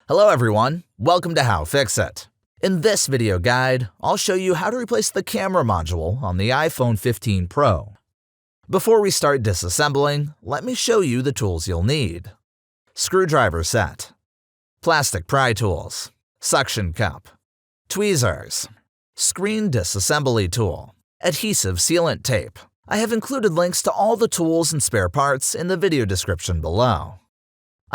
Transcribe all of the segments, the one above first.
Hello everyone, welcome to How-FixIT. In this video guide, I'll show you how to replace the camera module on the iPhone 15 Pro. Before we start disassembling, let me show you the tools you'll need. Screwdriver set, plastic pry tools, suction cup, tweezers, screen disassembly tool, adhesive sealant tape. I have included links to all the tools and spare parts in the video description below.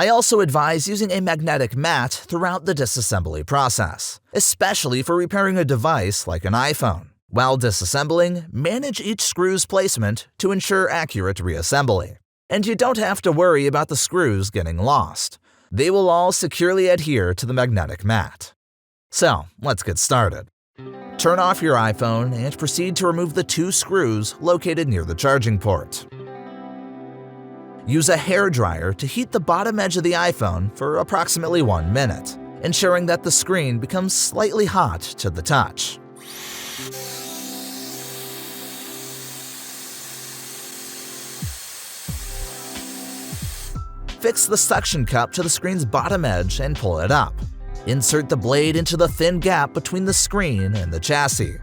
I also advise using a magnetic mat throughout the disassembly process, especially for repairing a device like an iPhone. While disassembling, manage each screw's placement to ensure accurate reassembly. And you don't have to worry about the screws getting lost. They will all securely adhere to the magnetic mat. So, let's get started. Turn off your iPhone and proceed to remove the two screws located near the charging port. Use a hairdryer to heat the bottom edge of the iPhone for approximately 1 minute, ensuring that the screen becomes slightly hot to the touch. Fix the suction cup to the screen's bottom edge and pull it up. Insert the blade into the thin gap between the screen and the chassis.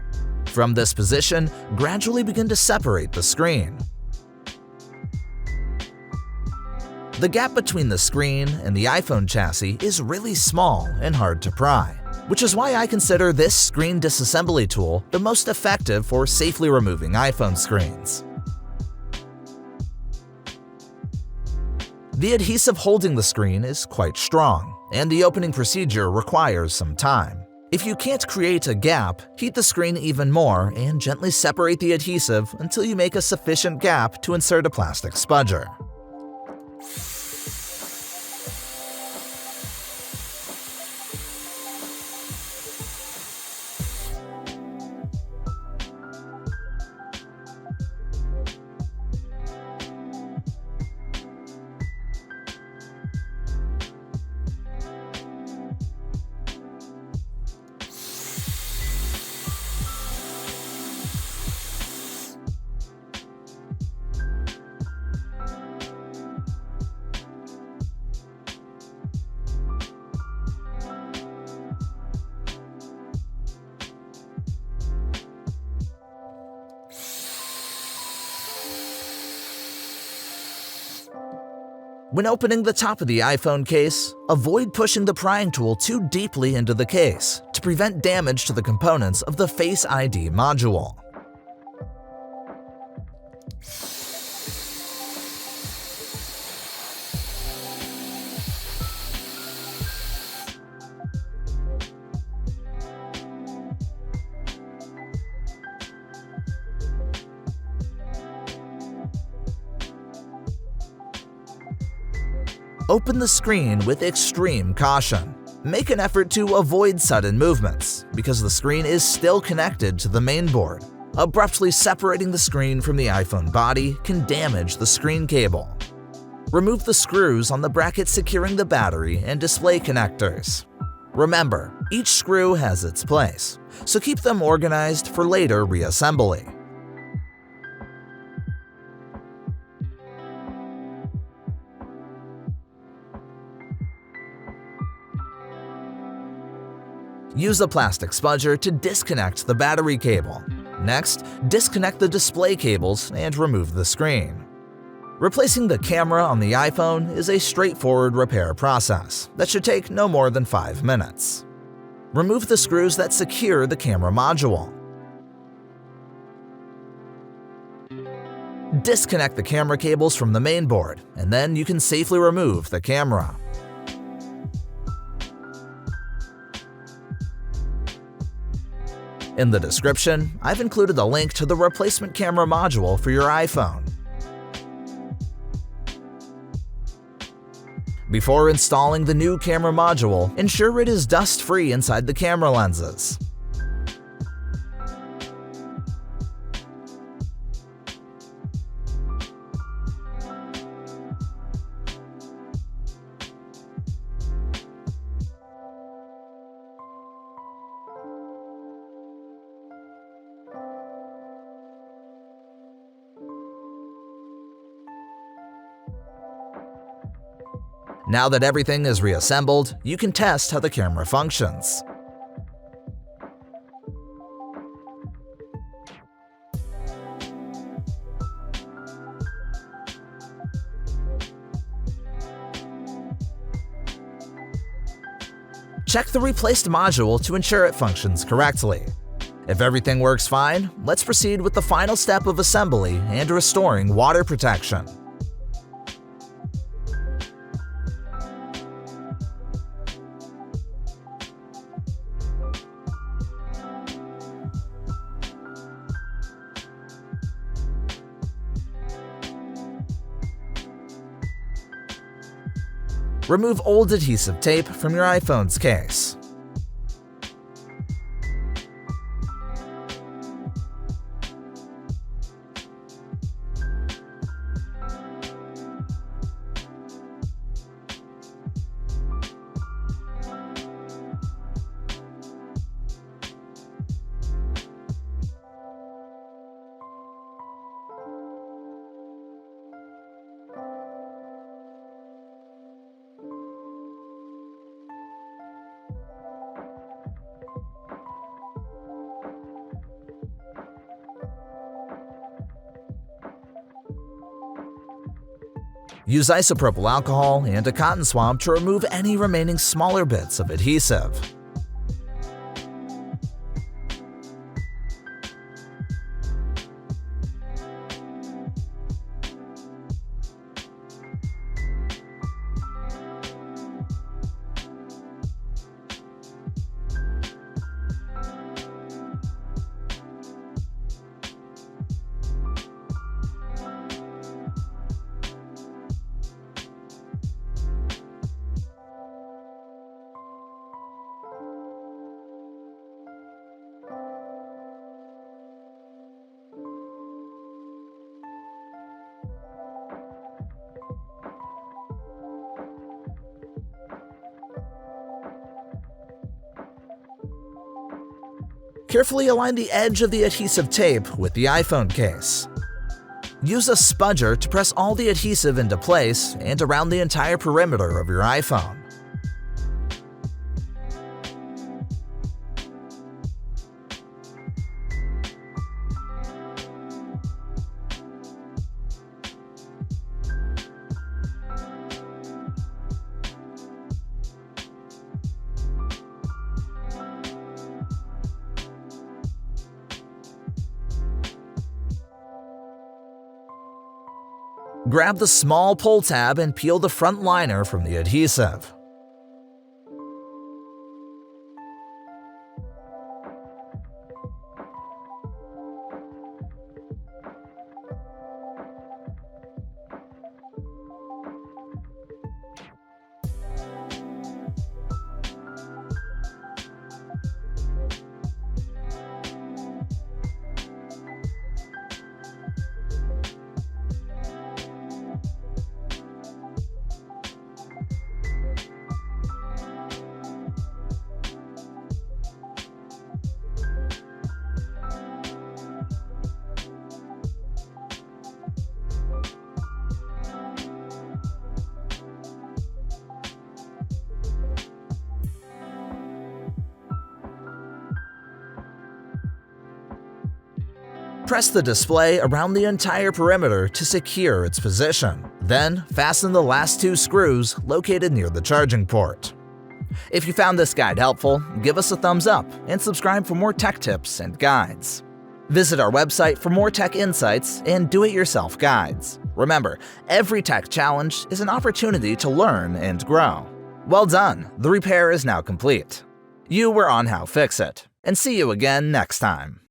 From this position, gradually begin to separate the screen. The gap between the screen and the iPhone chassis is really small and hard to pry, which is why I consider this screen disassembly tool the most effective for safely removing iPhone screens. The adhesive holding the screen is quite strong, and the opening procedure requires some time. If you can't create a gap, heat the screen even more and gently separate the adhesive until you make a sufficient gap to insert a plastic spudger. When opening the top of the iPhone case, avoid pushing the prying tool too deeply into the case to prevent damage to the components of the Face ID module. Open the screen with extreme caution. Make an effort to avoid sudden movements, because the screen is still connected to the main board. Abruptly separating the screen from the iPhone body can damage the screen cable. Remove the screws on the bracket securing the battery and display connectors. Remember, each screw has its place, so keep them organized for later reassembly. Use a plastic spudger to disconnect the battery cable. Next, disconnect the display cables and remove the screen. Replacing the camera on the iPhone is a straightforward repair process that should take no more than 5 minutes. Remove the screws that secure the camera module. Disconnect the camera cables from the main board, and then you can safely remove the camera. In the description, I've included a link to the replacement camera module for your iPhone. Before installing the new camera module, ensure it is dust-free inside the camera lenses. Now that everything is reassembled, you can test how the camera functions. Check the replaced module to ensure it functions correctly. If everything works fine, let's proceed with the final step of assembly and restoring water protection. Remove old adhesive tape from your iPhone's case. Use isopropyl alcohol and a cotton swab to remove any remaining smaller bits of adhesive. Carefully align the edge of the adhesive tape with the iPhone case. Use a spudger to press all the adhesive into place and around the entire perimeter of your iPhone. Grab the small pull tab and peel the front liner from the adhesive. Press the display around the entire perimeter to secure its position. Then, fasten the last two screws located near the charging port. If you found this guide helpful, give us a thumbs up and subscribe for more tech tips and guides. Visit our website for more tech insights and do-it-yourself guides. Remember, every tech challenge is an opportunity to learn and grow. Well done, the repair is now complete. You were on HowFixIT, and see you again next time.